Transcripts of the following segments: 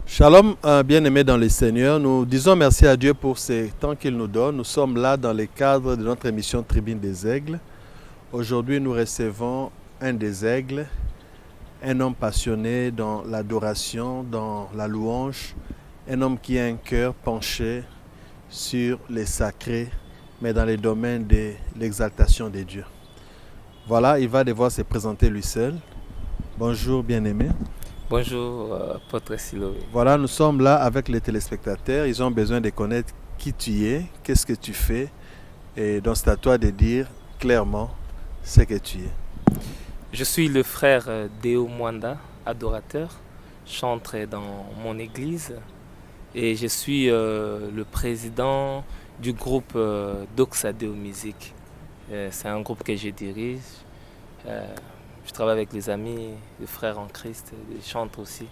Shalom, bien-aimés dans le Seigneur, nous disons merci à Dieu pour ce temps qu'il nous donne. Nous sommes là dans le cadre de notre émission Tribune des Aigles. Aujourd'hui, nous recevons un des aigles, un homme passionné dans l'adoration, dans la louange, un homme qui a un cœur penché sur les sacrés, mais dans les domaines de l'exaltation de Dieu. Voilà, il va devoir se présenter lui seul. Bonjour, bien-aimé. Bonjour, Apôtre Siloé. Voilà, nous sommes là avec les téléspectateurs. Ils ont besoin de connaître qui tu es, qu'est-ce que tu fais. Et donc, c'est à toi de dire clairement ce que tu es. Je suis le frère Deo Mwanda, adorateur, chantre dans mon église. Et je suis le président du groupe Doxa Deo Music. C'est un groupe que je dirige. Je travaille avec les amis, les frères en Christ, les chantres aussi.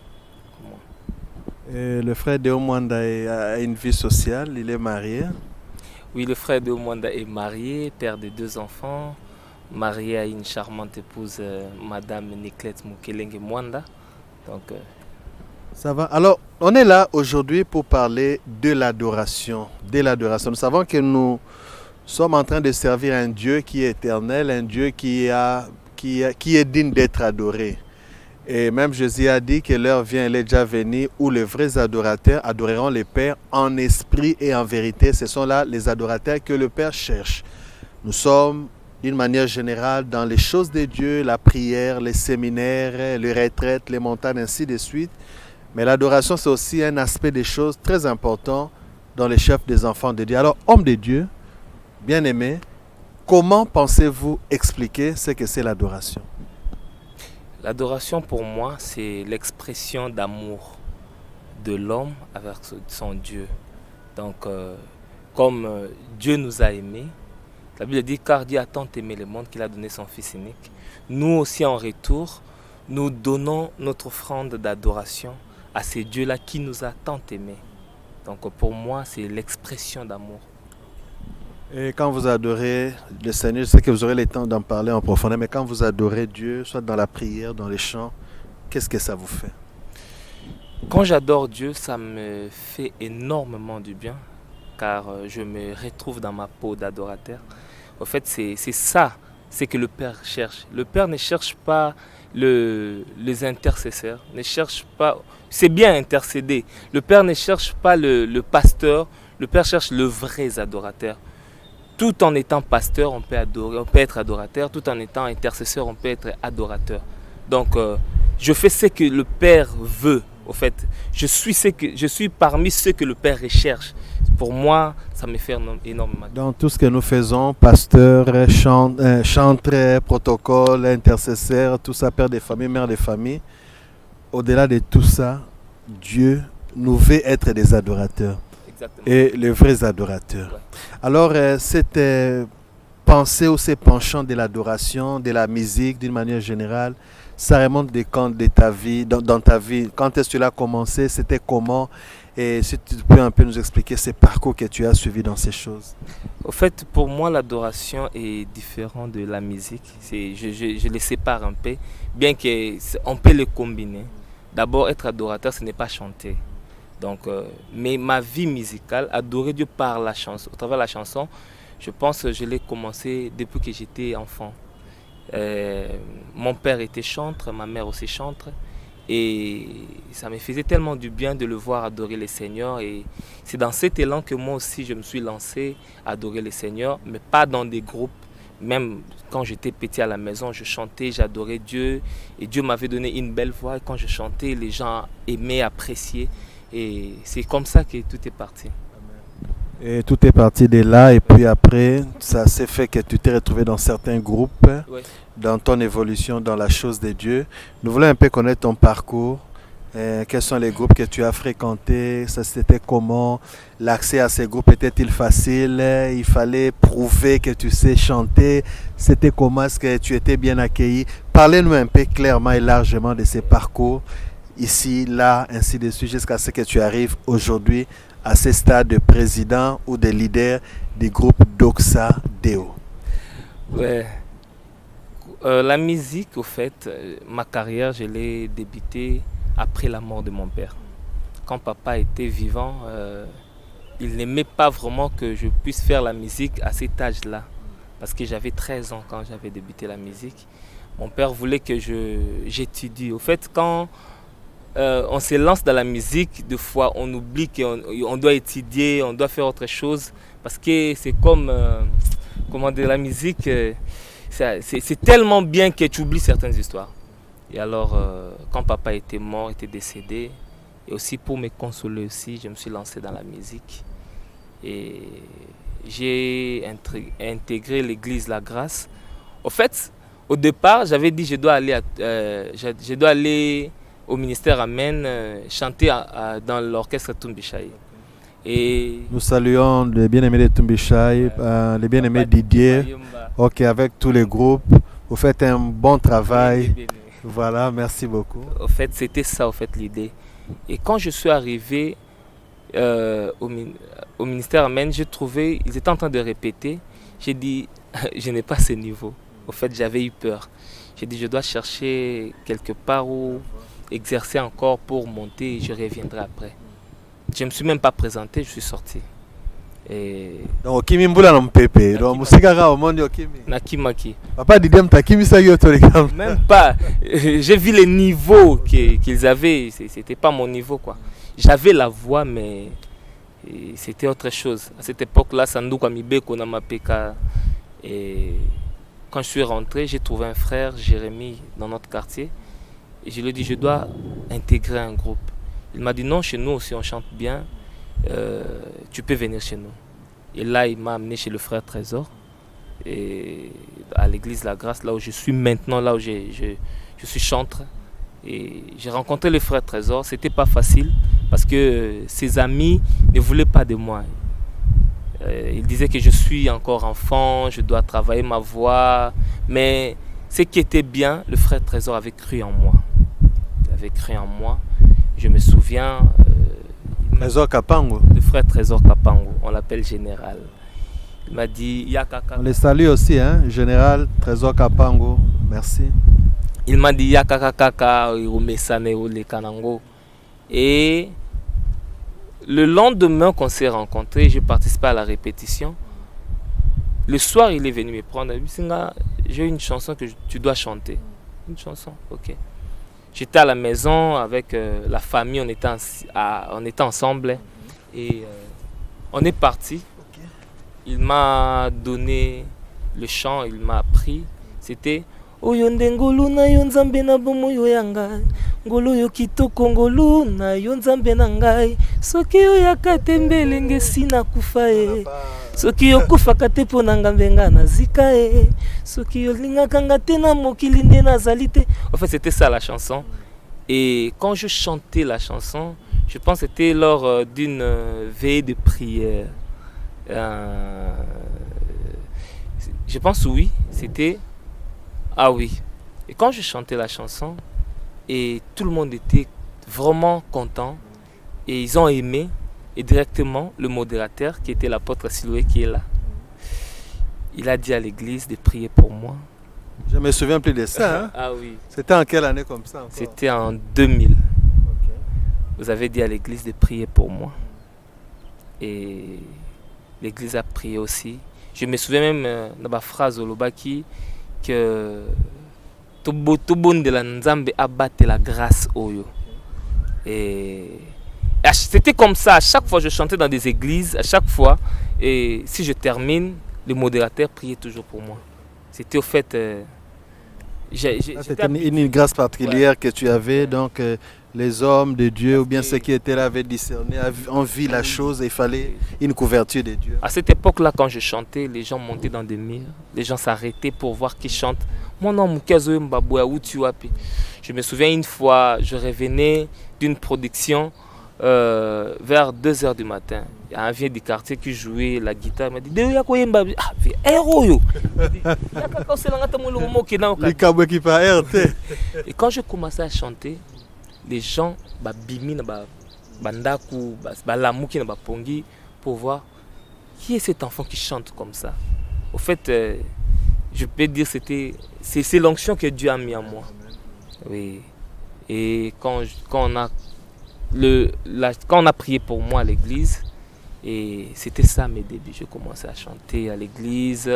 Et le frère Deo Mwanda a une vie sociale, il est marié. Oui, le frère Deo Mwanda est marié, père de 2 enfants, marié à une charmante épouse, Madame Nicolette Mukelenge Mwanda. Donc, ça va. Alors, on est là aujourd'hui pour parler de l'adoration. Nous savons que nous sommes en train de servir un Dieu qui est éternel, un Dieu qui est digne d'être adoré. Et même Jésus a dit que l'heure vient, elle est déjà venue, où les vrais adorateurs adoreront le Père en esprit et en vérité. Ce sont là les adorateurs que le Père cherche. Nous sommes, d'une manière générale, dans les choses de Dieu, la prière, les séminaires, les retraites, les montagnes, ainsi de suite. Mais l'adoration, c'est aussi un aspect des choses très important dans les chefs des enfants de Dieu. Alors, homme de Dieu, bien-aimé, comment pensez-vous expliquer ce que c'est l'adoration? L'adoration pour moi, c'est l'expression d'amour de l'homme avec son Dieu. Donc, comme Dieu nous a aimés, la Bible dit car Dieu a tant aimé le monde qu'il a donné son Fils unique. Nous aussi en retour, nous donnons notre offrande d'adoration à ce Dieu-là qui nous a tant aimés. Donc pour moi, c'est l'expression d'amour. Et quand vous adorez le Seigneur, je sais que vous aurez le temps d'en parler en profondeur, mais quand vous adorez Dieu, soit dans la prière, dans les chants, qu'est-ce que ça vous fait? Quand j'adore Dieu, ça me fait énormément du bien, car je me retrouve dans ma peau d'adorateur. En fait, c'est ça, c'est que le Père cherche. Le Père ne cherche pas les intercesseurs, ne cherche pas... C'est bien intercéder. Le Père ne cherche pas le pasteur, le Père cherche le vrai adorateur. Tout en étant pasteur, on peut être adorateur. Tout en étant intercesseur, on peut être adorateur. Donc, je fais ce que le Père veut. Au fait, je suis parmi ceux que le Père recherche. Pour moi, ça me fait énormément. Dans tout ce que nous faisons, pasteur, chantre, protocole, intercesseur, tout ça, père des familles, mère des familles, au-delà de tout ça, Dieu nous veut être des adorateurs. Exactement. Et les vrais adorateurs. Ouais. Alors, cette pensée ou ces penchants de l'adoration, de la musique d'une manière générale, ça remonte des quand de ta vie, dans ta vie. Quand est-ce que tu l'as commencé? C'était comment? Et si tu peux un peu nous expliquer ces parcours que tu as suivis dans ces choses. Au fait, pour moi, l'adoration est différente de la musique. Je les sépare un peu, bien qu'on peut les combiner. D'abord, être adorateur, ce n'est pas chanter. Donc, mais ma vie musicale, adorer Dieu par la chanson, au travers de la chanson, je pense que je l'ai commencé depuis que j'étais enfant. Mon père était chantre, ma mère aussi chantre. Et ça me faisait tellement du bien de le voir adorer le Seigneur. Et c'est dans cet élan que moi aussi je me suis lancé à adorer le Seigneur, mais pas dans des groupes. Même quand j'étais petit à la maison, je chantais, j'adorais Dieu. Et Dieu m'avait donné une belle voix. Et quand je chantais, les gens aimaient, appréciaient. Et c'est comme ça que tout est parti. Et tout est parti de là. Et puis après, ça s'est fait que tu t'es retrouvé dans certains groupes. Oui. Dans ton évolution dans la chose de Dieu. Nous voulons un peu connaître ton parcours Quels sont les groupes que tu as fréquentés? Ça c'était comment? L'accès à ces groupes était-il facile? Il fallait prouver que tu sais chanter. C'était comment? Est-ce que tu étais bien accueilli? Parlez-nous un peu clairement et largement de ces parcours, ici, là, ainsi de suite, jusqu'à ce que tu arrives aujourd'hui à ce stade de président ou de leader du groupe Doxa Deo. Ouais. La musique, au fait, ma carrière, je l'ai débutée après la mort de mon père. Quand papa était vivant, il n'aimait pas vraiment que je puisse faire la musique à cet âge-là. Parce que j'avais 13 ans quand j'avais débuté la musique. Mon père voulait que j'étudie. Au fait, quand on se lance dans la musique, des fois on oublie qu'on doit étudier, on doit faire autre chose. Parce que c'est comme, comment dire, la musique, c'est tellement bien que tu oublies certaines histoires. Et alors, quand papa était mort, était décédé, et aussi pour me consoler aussi, je me suis lancé dans la musique. Et j'ai intégré l'église La Grâce. Au fait, au départ, j'avais dit je dois aller au ministère Amen chanter dans l'orchestre Tumbishai. Et nous saluons les bien-aimés de Tumbishai, les bien-aimés Didier, ok, avec tous les groupes. Vous faites un bon travail. Voilà, merci beaucoup. En fait, c'était ça, en fait, l'idée. Et quand je suis arrivé au ministère Amen, j'ai trouvé, ils étaient en train de répéter. J'ai dit, je n'ai pas ce niveau. En fait, j'avais eu peur. J'ai dit, je dois chercher quelque part où exercer encore pour monter et je reviendrai après. Je ne me suis même pas présenté, je suis sorti. Et donc Kimi Mbula na mpepe donc musikaka omondi okimi Nakimaki. Papa Didier Mtakimi ça yo toleka Même pas. J'ai vu les niveaux qu'ils avaient, c'était pas mon niveau quoi. J'avais la voix mais c'était autre chose. À cette époque-là, Sanduka Mibeko na Mapeka. Et quand je suis rentré, j'ai trouvé un frère, Jérémy, dans notre quartier. Et je lui ai dit, je dois intégrer un groupe. Il m'a dit, non, chez nous aussi on chante bien. Tu peux venir chez nous. Et là, il m'a amené chez le frère Trésor, et à l'église La Grâce, là où je suis maintenant, là où je suis chantre. Et j'ai rencontré le frère Trésor. C'était pas facile parce que ses amis ne voulaient pas de moi. Ils disaient que je suis encore enfant, je dois travailler ma voix. Mais ce qui était bien, le frère Trésor avait cru en moi. Il avait cru en moi. Je me souviens. Trésor Kapango. Le frère Trésor Kapango, on l'appelle général. Il m'a dit, Yakaka. On les salue aussi, hein, général Trésor Kapango. Merci. Il m'a dit, Yakaka Kaka, Umesane, Ole Kanango. Et le lendemain qu'on s'est rencontrés, j'ai participé à la répétition. Le soir, il est venu me prendre. Il m'a dit, j'ai une chanson que tu dois chanter. Une chanson, ok. J'étais à la maison avec la famille, on était ensemble et on est parti. Okay. Il m'a donné le chant, il m'a appris. C'était Oyonde ngolu na yo nzambe na bomoyo ya ngai ngolu yo kitoko ngolu na yo nzambe na ngai soki oyaka te mbelenge sina kufa e soki okufaka te mpo na ngambe nga nazika e soki olingaka nga te na mokili nde nazali te. En fait, c'était ça la chanson. Et quand je chantais la chanson, je pense que c'était lors d'une veillée de prière. Je pense oui, c'était... Ah oui. Et quand je chantais la chanson, et tout le monde était vraiment content, et ils ont aimé, et directement, le modérateur, qui était l'apôtre Siloué, qui est là, il a dit à l'église de prier pour moi. Je me souviens plus de ça. Hein? Ah oui. C'était en quelle année comme ça encore? C'était en 2000. Okay. Vous avez dit à l'église de prier pour moi. Et l'église a prié aussi. Je me souviens même dans ma phrase au Lobaki que tout bon de la Nzambe abatte la grâce oyo. Et c'était comme ça. À chaque fois, je chantais dans des églises. À chaque fois, et si je termine, le modérateur priait toujours pour moi. C'était au fait... c'était une grâce particulière que tu avais, donc les hommes de Dieu ou bien ceux qui étaient là avaient discerné, ont vu la chose et il fallait une couverture de Dieu. À cette époque-là, quand je chantais, les gens montaient dans des murs, les gens s'arrêtaient pour voir qui chante, Mon nom, je me souviens une fois, je revenais d'une production vers 2 heures du matin. Il y a un vieux du quartier qui jouait la guitare. Il m'a dit, et quand je commençais à chanter, les gens pour voir qui est cet enfant qui chante comme ça. Au fait, je peux dire que c'est l'onction que Dieu a mis en moi. Oui. Et quand on a prié pour moi à l'église, et c'était ça mes débuts. Je commençais à chanter à l'église.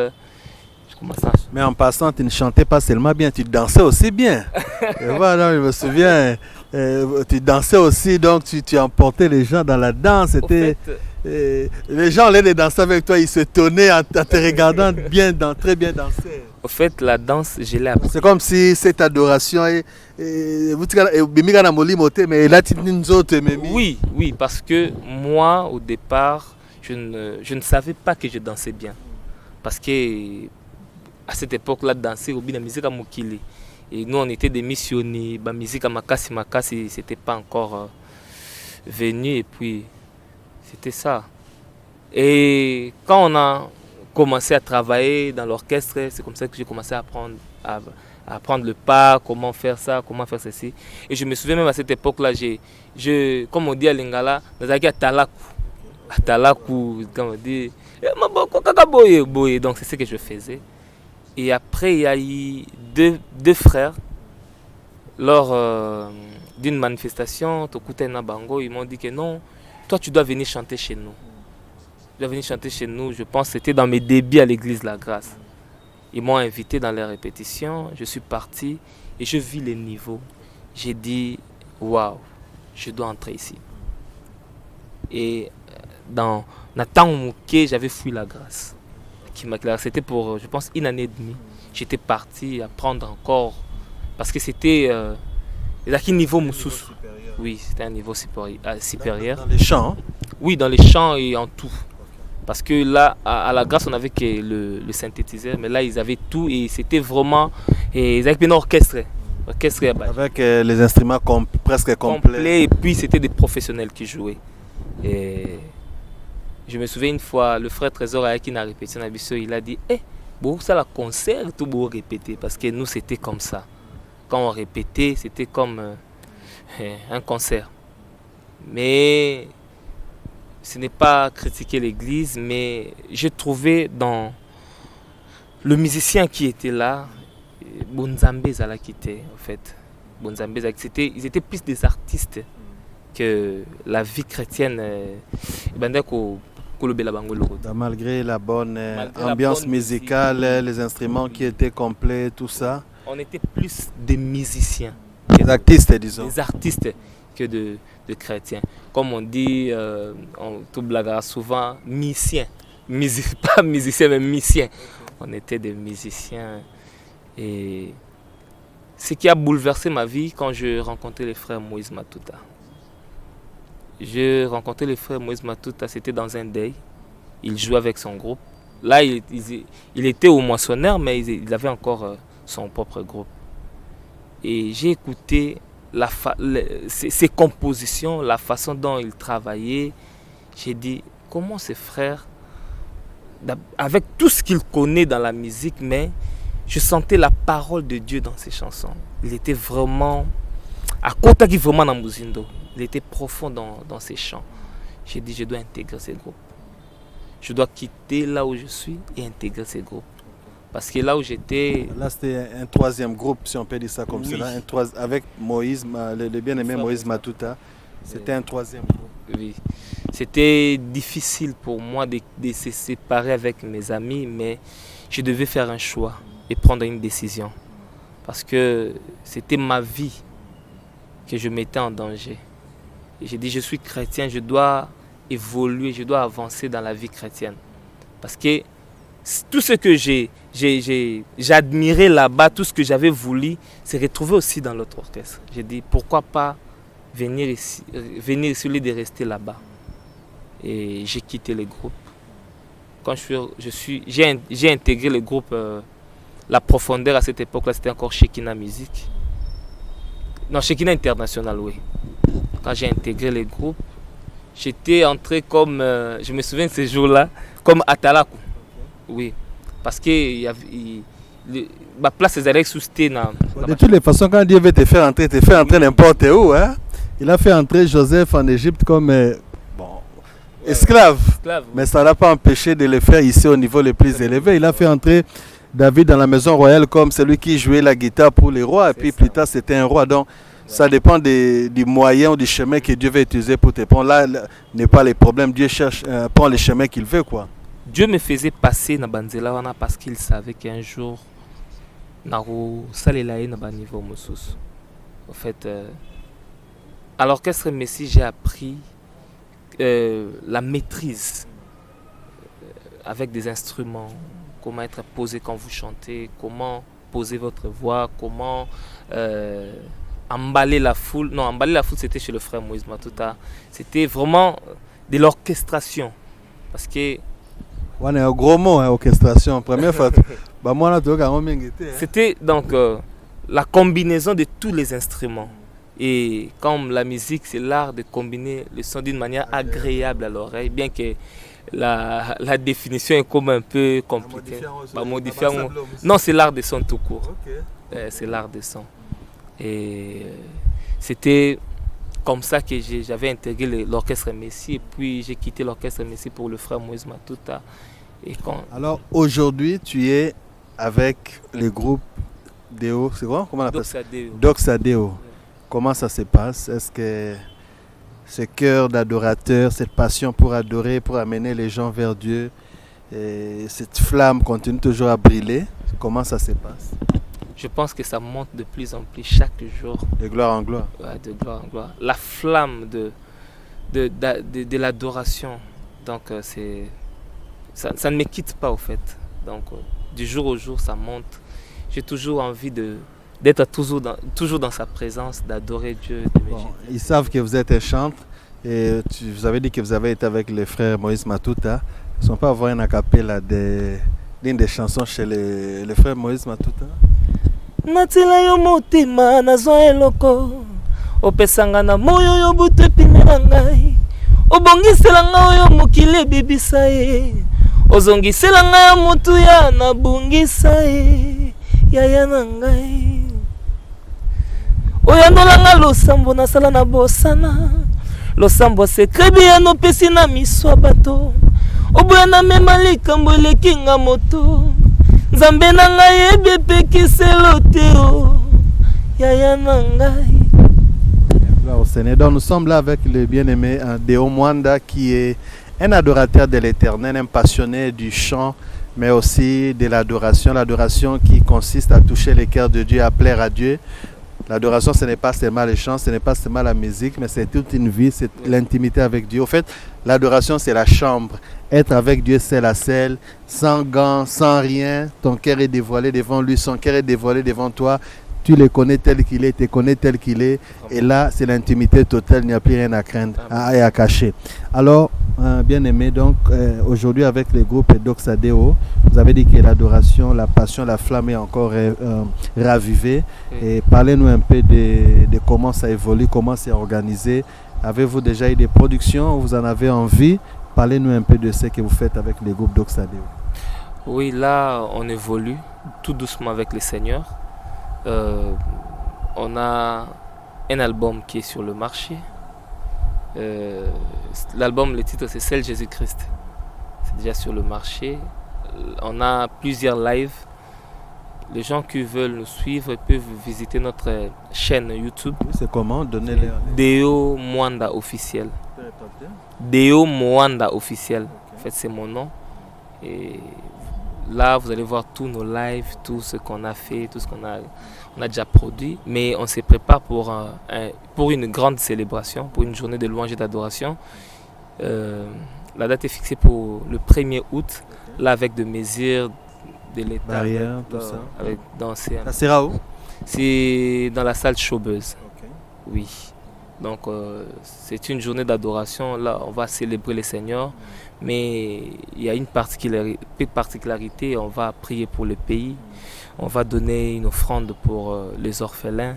Mais en passant, tu ne chantais pas seulement bien, tu dansais aussi bien. Et voilà, je me souviens, tu dansais aussi, donc tu emportais les gens dans la danse. C'était, les gens allaient danser avec toi, ils se tournaient en te regardant très bien danser. Au fait, la danse, je l'ai appris. C'est comme si cette adoration oui, parce que moi, au départ, je ne savais pas que je dansais bien. Parce que à cette époque-là, danser au la musique à Mokili. Et nous, on était des missionnaires. La musique à Makasi, c'était pas encore venu. Et puis, c'était ça. Et quand on a commencé à travailler dans l'orchestre, c'est comme ça que j'ai commencé à apprendre le pas, comment faire ça, comment faire ceci. Et je me souviens même à cette époque-là, comme on dit à Lingala, à Talaku, comme on dit, donc c'est ce que je faisais. Et après, il y a eu deux frères, lors d'une manifestation, Tokutena Bango, ils m'ont dit que non, toi tu dois venir chanter chez nous. Tu dois venir chanter chez nous, je pense que c'était dans mes débuts à l'église La Grâce. Ils m'ont invité dans les répétitions, je suis parti et je vis les niveaux. J'ai dit, waouh, je dois entrer ici. Et dans Nathan Mouké, j'avais fui La Grâce. C'était pour, je pense, 1 année et demie. J'étais parti apprendre encore. Parce que c'était à quel niveau Moussous. Oui, c'était un niveau supérieur. Dans les chants. Oui, dans les chants et en tout. Parce que là, à La Grâce, on avait que le synthétiseur. Mais là, ils avaient tout et c'était vraiment... Et ils avaient un orchestre. Avec les instruments presque complets. Et puis, c'était des professionnels qui jouaient. Et je me souviens une fois, le frère Trésor qui n'a répété, il a dit bon, ça la concert, tout beau répéter. Parce que nous, c'était comme ça. Quand on répétait, c'était comme un concert. Mais ce n'est pas critiquer l'église, mais j'ai trouvé dans le musicien qui était là, Bonzambe Zala qui était, en fait. Bonzambe Zala, ils étaient plus des artistes que la vie chrétienne. Malgré la bonne ambiance musicale, les instruments qui étaient complets, tout ça. On était plus des musiciens. Des artistes, disons. Des artistes que de chrétiens. Comme on dit, on tout blaguera souvent, musiciens. Pas musiciens, mais musiciens. On était des musiciens. Et ce qui a bouleversé ma vie quand je rencontrais les frères Moïse Matuta. J'ai rencontré le frère Moïse Matuta, c'était dans un day. Il jouait avec son groupe. Là, il était au moissonneur, mais il avait encore son propre groupe. Et j'ai écouté ses compositions, la façon dont il travaillait. J'ai dit, comment ces frères, avec tout ce qu'il connaît dans la musique, mais je sentais la parole de Dieu dans ses chansons. Il était vraiment, à côté qui vraiment dans Muzindo. Il était profond dans ses chants. J'ai dit, je dois intégrer ces groupes. Je dois quitter là où je suis et intégrer ces groupes. Parce que là où j'étais... Là, c'était un troisième groupe, si on peut dire ça comme cela. Avec Moïse, le bien-aimé Moïse Matuta. C'était un troisième groupe. Oui. C'était difficile pour moi de se séparer avec mes amis, mais je devais faire un choix et prendre une décision. Parce que c'était ma vie que je mettais en danger. Et j'ai dit, je suis chrétien, je dois évoluer, je dois avancer dans la vie chrétienne. Parce que tout ce que j'admirais là-bas, tout ce que j'avais voulu, c'est retrouvé aussi dans l'autre orchestre. J'ai dit, pourquoi pas venir ici au lieu de rester là-bas. Et j'ai quitté le groupe. Quand j'ai intégré le groupe la profondeur à cette époque-là, c'était encore Shekinah Music. Non, Shekinah International, oui. Quand j'ai intégré les groupes, j'étais entré comme, je me souviens de ces jours-là, comme Atalaku. Oui, parce que ma place, c'est Alex Soustena. De toutes les façons, quand Dieu veut te faire entrer n'importe où. Hein? Il a fait entrer Joseph en Égypte comme esclave. Mais ça n'a pas empêché de le faire ici au niveau le plus élevé. Il a fait entrer David dans la maison royale comme celui qui jouait la guitare pour les rois. Et puis plus tard, c'était un roi. Donc, ça dépend du moyen ou du chemin que Dieu veut utiliser pour te prendre. Là, n'est pas les problèmes. Dieu prend les chemins qu'il veut, quoi. Dieu me faisait passer dans Banzela parce qu'il savait qu'un jour, Naro Salelaye na niveau Moussous. En fait, à l'orchestre Messi, j'ai appris la maîtrise avec des instruments, comment être posé quand vous chantez, comment poser votre voix, comment emballer la foule. Non, emballer la foule, c'était chez le frère Moïse Matouta. C'était vraiment de l'orchestration. Parce que... On est un gros mot, hein, orchestration. Première fois, c'était donc la combinaison de tous les instruments. Et comme la musique, c'est l'art de combiner le son d'une manière agréable à l'oreille, bien que la définition est comme un peu compliquée. Non, c'est l'art de son tout court. C'est l'art de son. Et c'était comme ça que j'avais intégré l'orchestre Messi. Et puis j'ai quitté l'orchestre Messi pour le frère Moïse Matouta. Alors aujourd'hui, tu es avec le groupe Deo, c'est quoi? Comment on appelle ça? Doxadeo. Comment ça se passe? Est-ce que ce cœur d'adorateur, cette passion pour adorer, pour amener les gens vers Dieu, et cette flamme continue toujours à brûler? Comment ça se passe? Je pense que ça monte de plus en plus chaque jour. De gloire en gloire. Ouais, de gloire en gloire. La flamme de l'adoration. Donc ça ne me quitte pas au fait. Donc du jour au jour, ça monte. J'ai toujours envie d'être toujours dans sa présence, d'adorer Dieu. Ils savent que vous êtes un chantre et vous avez dit que vous avez été avec le frère Moïse Matouta. Ils ne sont pas avoir un acapella d'une des chansons chez le frère Moïse Matouta? Natila yo motema nazwa eloko opesanga na moyo yo butu epimela ngai obongisela ngai oyo mokili ebebisa ye ozongisela ngai motu ya nabungisa ye yaya na ngai oyandolanga losambo nasala na bosana losambo sekrebi ya nopesi na miso bato oboya na mema likambo eleki nga moto nzambe na ngai yebi epekiselo te o yaya na ngai. Au Seigneur. Donc nous sommes là avec le bien-aimé Deo Mwanda qui est un adorateur de l'Éternel, un passionné du chant, mais aussi de l'adoration. L'adoration qui consiste à toucher le cœur de Dieu, à plaire à Dieu. L'adoration, ce n'est pas seulement les chants, ce n'est pas seulement la musique, mais c'est toute une vie, c'est l'intimité avec Dieu. Au fait, l'adoration, c'est la chambre. Être avec Dieu, c'est la selle, sans gants, sans rien. Ton cœur est dévoilé devant lui, son cœur est dévoilé devant toi. Tu le connais tel qu'il est, tu connais tel qu'il est. Et là, c'est l'intimité totale, il n'y a plus rien à craindre et à cacher. Alors, bien-aimé, donc aujourd'hui avec le groupe Doxadeo, vous avez dit que l'adoration, la passion, la flamme est encore ravivée. Et parlez-nous un peu de comment ça évolue, comment c'est organisé. Avez-vous déjà eu des productions, vous en avez envie? Parlez-nous un peu de ce que vous faites avec le groupe Doxadeo. Oui, là, on évolue tout doucement avec le Seigneur. On a un album qui est sur le marché. L'album, le titre c'est Seul Jésus-Christ. C'est déjà sur le marché. On a plusieurs lives. Les gens qui veulent nous suivre peuvent visiter notre chaîne YouTube. C'est comment? Donnez-les. Deo Mwanda officiel. Deo Mwanda officiel. En fait, c'est mon nom. Et là, vous allez voir tous nos lives, tout ce qu'on a fait, tout ce qu'on a déjà produit. Mais on se prépare pour une grande célébration, pour une journée de louange et d'adoration. La date est fixée pour le 1er août, là avec de mesures de l'État. Barrière, tout ça. Avec danser. Ça sera où? C'est dans la salle Chaubeuse. Okay. Oui. Donc c'est une journée d'adoration. Là, on va célébrer le Seigneur. Mais il y a une particularité. On va prier pour le pays. On va donner une offrande pour les orphelins.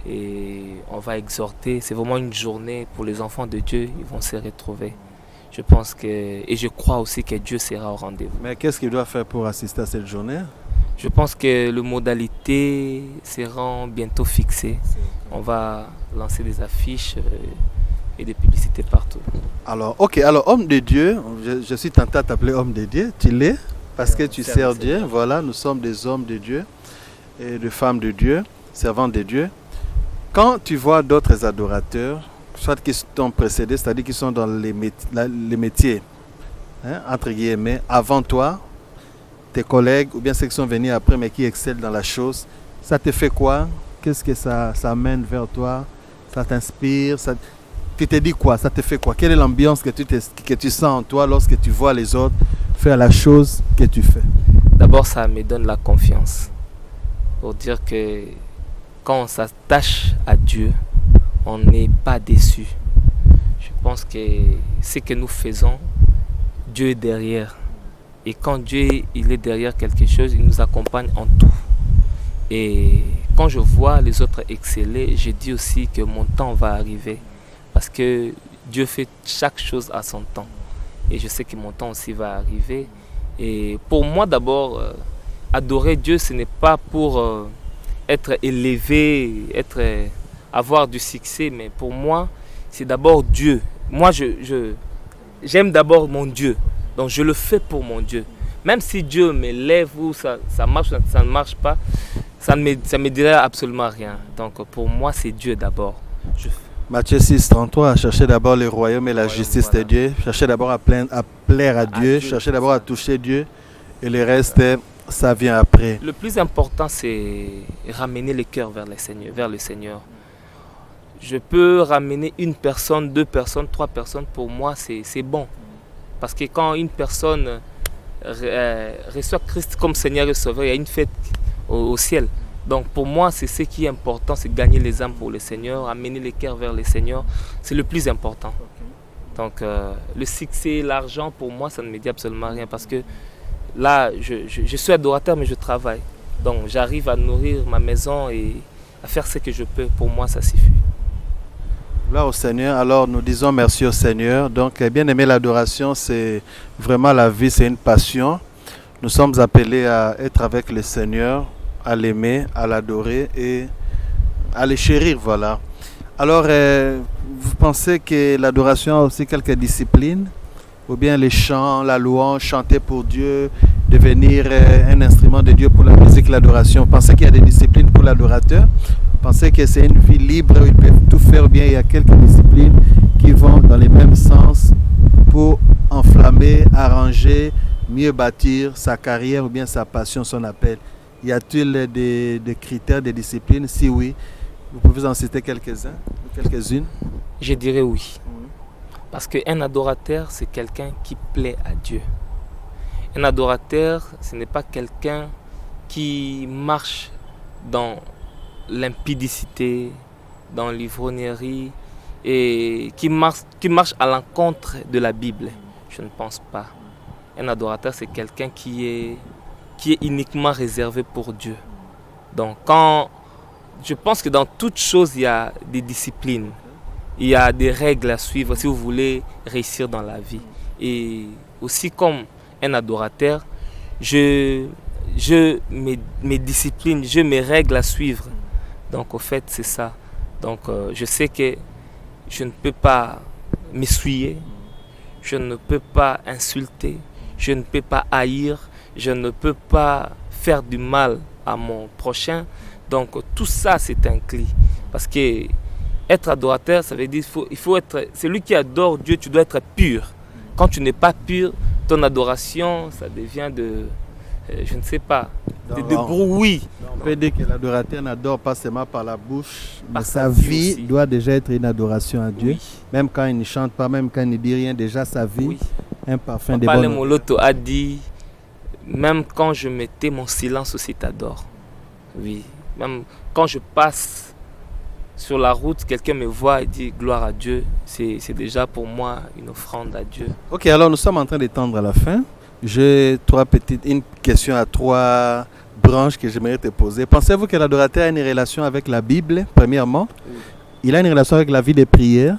Et on va exhorter. C'est vraiment une journée pour les enfants de Dieu. Ils vont se retrouver. Je pense que, et je crois aussi que Dieu sera au rendez-vous. Mais qu'est-ce qu'il doit faire pour assister à cette journée? Je pense que les modalités seront bientôt fixées. On va lancer des affiches et des publicités partout. Alors, ok, alors homme de Dieu, je suis tenté à t'appeler homme de Dieu, tu l'es, parce que tu sers Dieu. Voilà, nous sommes des hommes de Dieu et des femmes de Dieu, servants de Dieu. Quand tu vois d'autres adorateurs, soit qui t'ont précédé, c'est-à-dire qui sont dans les métiers, hein, entre guillemets, avant toi, tes collègues ou bien ceux qui sont venus après mais qui excellent dans la chose, ça te fait quoi? Qu'est-ce que ça amène vers toi? Ça t'inspire? Tu te dis quoi? Ça te fait quoi? Quelle est l'ambiance que tu sens en toi lorsque tu vois les autres faire la chose que tu fais? D'abord, ça me donne la confiance pour dire que quand on s'attache à Dieu, on n'est pas déçu. Je pense que ce que nous faisons, Dieu est derrière. Et quand Dieu il est derrière quelque chose, il nous accompagne en tout. Et quand je vois les autres exceller, je dis aussi que mon temps va arriver. Parce que Dieu fait chaque chose à son temps. Et je sais que mon temps aussi va arriver. Et pour moi d'abord, adorer Dieu, ce n'est pas pour être élevé, avoir du succès. Mais pour moi, c'est d'abord Dieu. Moi, j'aime d'abord mon Dieu. Donc je le fais pour mon Dieu. Même si Dieu m'élève ou ça marche ou ça ne marche pas, ça me dirait absolument rien. Donc pour moi, c'est Dieu d'abord. Matthieu 6, 33, cherchez d'abord le royaume et la justice de Dieu. Cherchez d'abord à plaire à Dieu. Cherchez d'abord à toucher Dieu. Et le reste, ça vient après. Le plus important, c'est ramener le cœur vers le Seigneur. Je peux ramener une personne, 2 personnes, 3 personnes. Pour moi, c'est bon. Parce que quand une personne reçoit Christ comme Seigneur et Sauveur, il y a une fête au ciel. Donc pour moi, c'est ce qui est important, c'est gagner les âmes pour le Seigneur, amener les cœurs vers le Seigneur. C'est le plus important. Donc le succès, l'argent, pour moi, ça ne me dit absolument rien. Parce que là, je suis adorateur, mais je travaille. Donc j'arrive à nourrir ma maison et à faire ce que je peux. Pour moi, ça suffit. Là au Seigneur, alors nous disons merci au Seigneur. Donc bien aimer l'adoration, c'est vraiment la vie, c'est une passion. Nous sommes appelés à être avec le Seigneur, à l'aimer, à l'adorer et à le chérir, voilà. Alors, vous pensez que l'adoration a aussi quelques disciplines? Ou bien les chants, la louange, chanter pour Dieu, devenir un instrument de Dieu pour la musique, l'adoration. Vous pensez qu'il y a des disciplines pour l'adorateur? Pensez que c'est une vie libre où ils peuvent tout faire, ou bien il y a quelques disciplines qui vont dans les mêmes sens pour enflammer, arranger, mieux bâtir sa carrière ou bien sa passion, son appel. Y a-t-il des critères, des disciplines? Si oui, vous pouvez en citer quelques-uns ou quelques-unes? Je dirais oui. Parce qu'un adorateur, c'est quelqu'un qui plaît à Dieu. Un adorateur, ce n'est pas quelqu'un qui marche dans l'impudicité, dans l'ivrognerie et qui marche à l'encontre de la Bible. Je ne pense pas. Un adorateur, c'est quelqu'un qui est uniquement réservé pour Dieu. Donc, je pense que dans toute chose, il y a des disciplines. Il y a des règles à suivre si vous voulez réussir dans la vie. Et aussi comme un adorateur, mes disciplines, j'ai mes règles à suivre. Donc au fait, c'est ça. Donc je sais que je ne peux pas m'essuyer, je ne peux pas insulter, je ne peux pas haïr, je ne peux pas faire du mal à mon prochain. Donc tout ça, c'est inclus. Parce que être adorateur, ça veut dire il faut être... Celui qui adore Dieu, tu dois être pur. Quand tu n'es pas pur, ton adoration, ça devient je ne sais pas, de brouillis. On peut dire que l'adorateur n'adore pas seulement par la bouche, mais sa vie doit déjà être une adoration à Dieu. Oui. Même quand il ne chante pas, même quand il ne dit rien, déjà sa vie, oui. Un parfum de bonne... Moloto a dit, même quand je mettais mon silence aussi t'adore. Oui, même quand je passe sur la route, quelqu'un me voit et dit gloire à Dieu, c'est déjà pour moi une offrande à Dieu. Ok, alors nous sommes en train d'étendre à la fin. J'ai une question à 3 branches que j'aimerais te poser. Pensez-vous que l'adorateur a une relation avec la Bible, premièrement? Oui. Il a une relation avec la vie des prières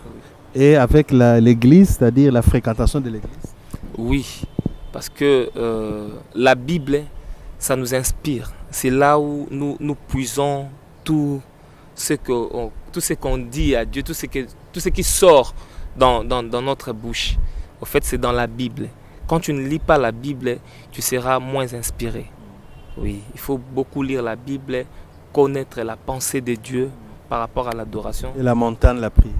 et avec l'église, c'est-à-dire la fréquentation de l'église? Oui, parce que la Bible, ça nous inspire. C'est là où nous puisons tout ce qu'on dit à Dieu, tout ce qui sort dans notre bouche. Au fait, c'est dans la Bible. Quand tu ne lis pas la Bible, tu seras moins inspiré. Oui, il faut beaucoup lire la Bible, connaître la pensée de Dieu par rapport à l'adoration. Et la montagne, la prière.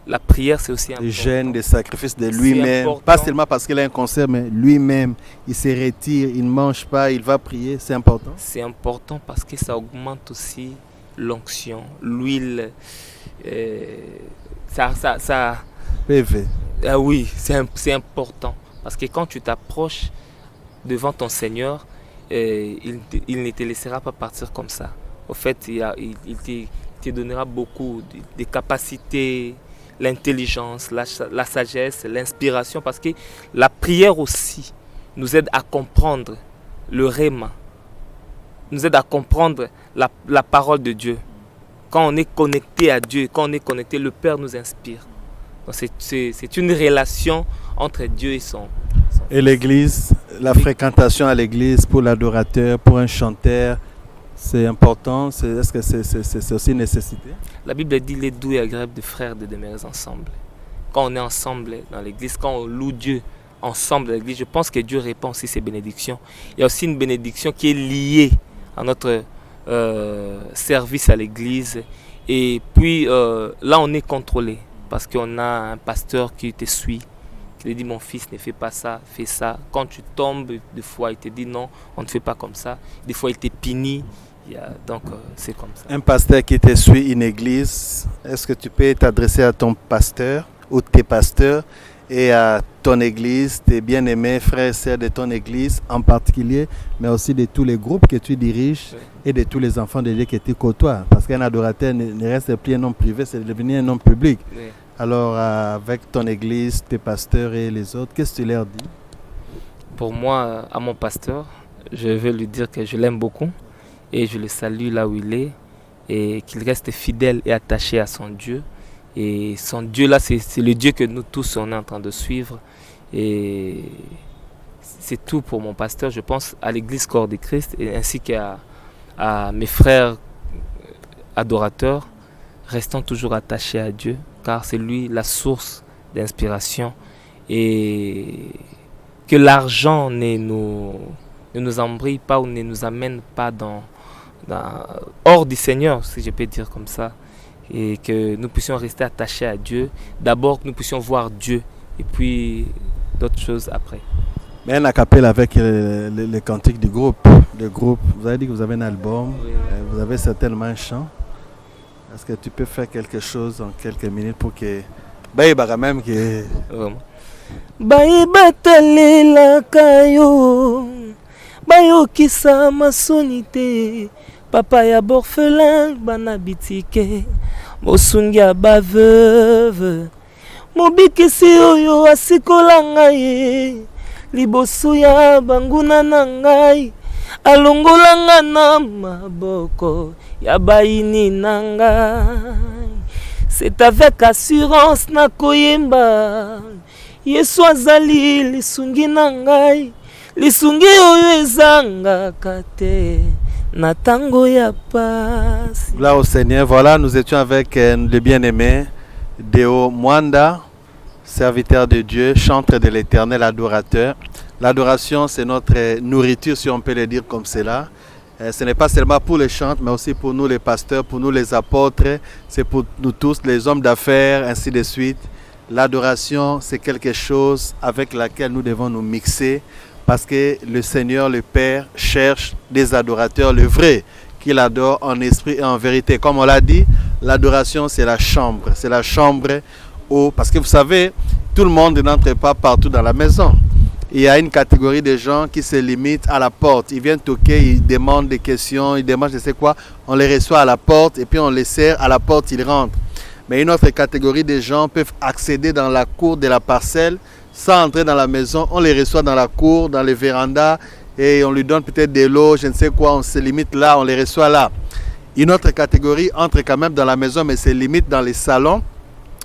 La prière, c'est aussi important. Les jeûnes, des sacrifices de lui-même. Pas seulement parce qu'il a un concert, mais lui-même, il se retire, il ne mange pas, il va prier. C'est important. C'est important parce que ça augmente aussi l'onction, l'huile. Ça. PV. Ah oui, c'est important. Parce que quand tu t'approches devant ton Seigneur, il ne te laissera pas partir comme ça. Au fait, il te donnera beaucoup de capacités, l'intelligence, la sagesse, l'inspiration. Parce que la prière aussi nous aide à comprendre le réma, nous aide à comprendre la parole de Dieu. Quand on est connecté à Dieu, quand on est connecté, le Père nous inspire. Donc c'est une relation entre Dieu et son et l'église, la fréquentation à l'église pour l'adorateur, pour un chanteur, c'est important. Est-ce que c'est aussi une nécessité? La Bible dit les doux et agréables de frères de demeurer ensemble. Quand on est ensemble dans l'église, quand on loue Dieu ensemble dans l'église, je pense que Dieu répond aussi ses bénédictions. Il y a aussi une bénédiction qui est liée à notre service à l'église. Et puis là, on est contrôlé parce qu'on a un pasteur qui te suit, qui te dit mon fils ne fais pas ça, fais ça. Quand tu tombes, des fois il te dit non, on ne fait pas comme ça. Des fois il te punit. Donc c'est comme ça. Un pasteur qui te suit une église, est-ce que tu peux t'adresser à ton pasteur ou tes pasteurs et à ton église, tes bien-aimés frères et sœurs de ton église en particulier, mais aussi de tous les groupes que tu diriges, oui, et de tous les enfants de Dieu que tu côtoies. Parce qu'un adorateur ne reste plus un homme privé, c'est devenu un homme public. Oui. Alors avec ton église, tes pasteurs et les autres, qu'est-ce que tu leur dis? Pour moi, à mon pasteur, je veux lui dire que je l'aime beaucoup et je le salue là où il est et qu'il reste fidèle et attaché à son Dieu. Et son Dieu là, c'est le Dieu que nous tous on est en train de suivre. Et c'est tout pour mon pasteur. Je pense à l'église Corps de Christ et ainsi qu'à mes frères adorateurs. Restons toujours attachés à Dieu car c'est lui la source d'inspiration. Et que l'argent ne nous embrille pas ou ne nous amène pas hors du Seigneur, si je peux dire comme ça. Et que nous puissions rester attachés à Dieu. D'abord, que nous puissions voir Dieu et puis d'autres choses après. Mais un acapelle avec les cantiques du groupe. Vous avez dit que vous avez un album, oui. Vous avez certainement un chant. Est-ce que tu peux faire quelque chose en quelques minutes pour que... même que... Vraiment. Batalela bayokisa masonité papa ya borphelin bana bitike mosungi ya baveuve mobikisi oyo asikola ngai liboso ya banguna na ngai alongola nga na maboko ya bayini na ngai. C'est avec assurance na koyemba Yesu azali lisungi na ngai lisungi oyo ezangaka te na tango ya pasi. Gloire au Seigneur. Voilà, nous étions avec le bien-aimé Deo Mwanda, serviteur de Dieu, chantre de l'Éternel, adorateur. L'adoration, c'est notre nourriture, si on peut le dire comme cela. Ce n'est pas seulement pour les chants, mais aussi pour nous les pasteurs, pour nous les apôtres, c'est pour nous tous, les hommes d'affaires, ainsi de suite. L'adoration, c'est quelque chose avec laquelle nous devons nous mixer parce que le Seigneur, le Père, cherche des adorateurs, le vrai, qu'il adore en esprit et en vérité. Comme on l'a dit, l'adoration, c'est la chambre. C'est la chambre où, parce que vous savez, tout le monde n'entre pas partout dans la maison. Il y a une catégorie de gens qui se limitent à la porte. Ils viennent toquer, ils demandent des questions, ils demandent je sais quoi. On les reçoit à la porte et puis on les sert à la porte, ils rentrent. Mais une autre catégorie de gens peuvent accéder dans la cour de la parcelle sans entrer dans la maison. On les reçoit dans la cour, dans les vérandas et on lui donne peut-être de l'eau, je ne sais quoi. On se limite là, on les reçoit là. Une autre catégorie entre quand même dans la maison mais se limite dans les salons.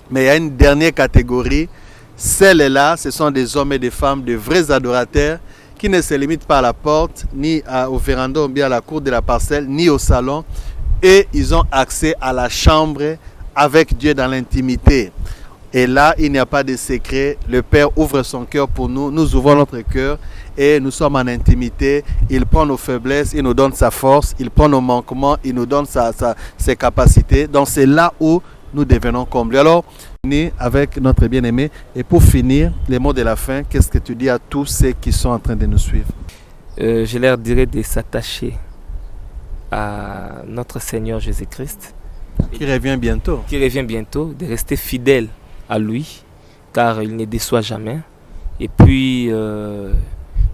Mais il y a une dernière catégorie. Celles-là, ce sont des hommes et des femmes, de vrais adorateurs qui ne se limitent pas à la porte, ni au véranda ou bien à la cour de la parcelle, ni au salon. Et ils ont accès à la chambre avec Dieu dans l'intimité. Et là, il n'y a pas de secret. Le Père ouvre son cœur pour nous. Nous ouvrons notre cœur et nous sommes en intimité. Il prend nos faiblesses, il nous donne sa force. Il prend nos manquements, il nous donne ses capacités. Donc c'est là où nous devenons comblés. Alors, avec notre bien-aimé. Et pour finir, les mots de la fin, qu'est-ce que tu dis à tous ceux qui sont en train de nous suivre? Je leur dirais de s'attacher à notre Seigneur Jésus-Christ. Qui revient bientôt. Qui revient bientôt, de rester fidèle à lui, car il ne déçoit jamais. Et puis,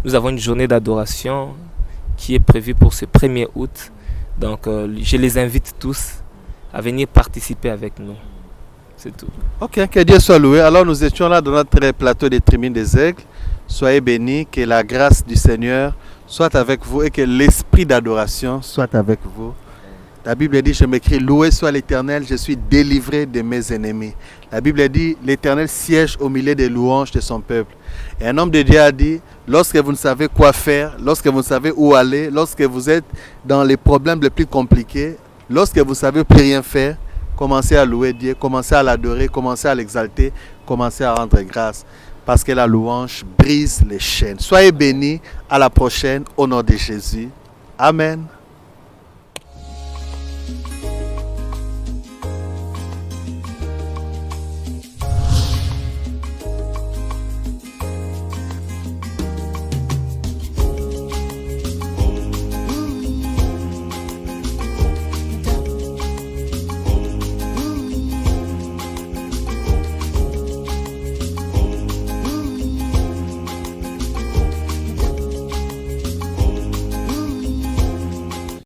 nous avons une journée d'adoration qui est prévue pour ce 1er août. Donc, je les invite tous à venir participer avec nous. C'est tout. Ok, que Dieu soit loué. Alors nous étions là dans notre plateau des Tribunes des Aigles. Soyez bénis, que la grâce du Seigneur soit avec vous et que l'esprit d'adoration soit avec vous. La Bible dit, je m'écris, loué soit l'Éternel, je suis délivré de mes ennemis. La Bible dit, l'Éternel siège au milieu des louanges de son peuple. Et un homme de Dieu a dit, lorsque vous ne savez quoi faire, lorsque vous ne savez où aller, lorsque vous êtes dans les problèmes les plus compliqués, lorsque vous ne savez plus rien faire, commencez à louer Dieu, commencez à l'adorer, commencez à l'exalter, commencez à rendre grâce. Parce que la louange brise les chaînes. Soyez bénis, à la prochaine, au nom de Jésus. Amen.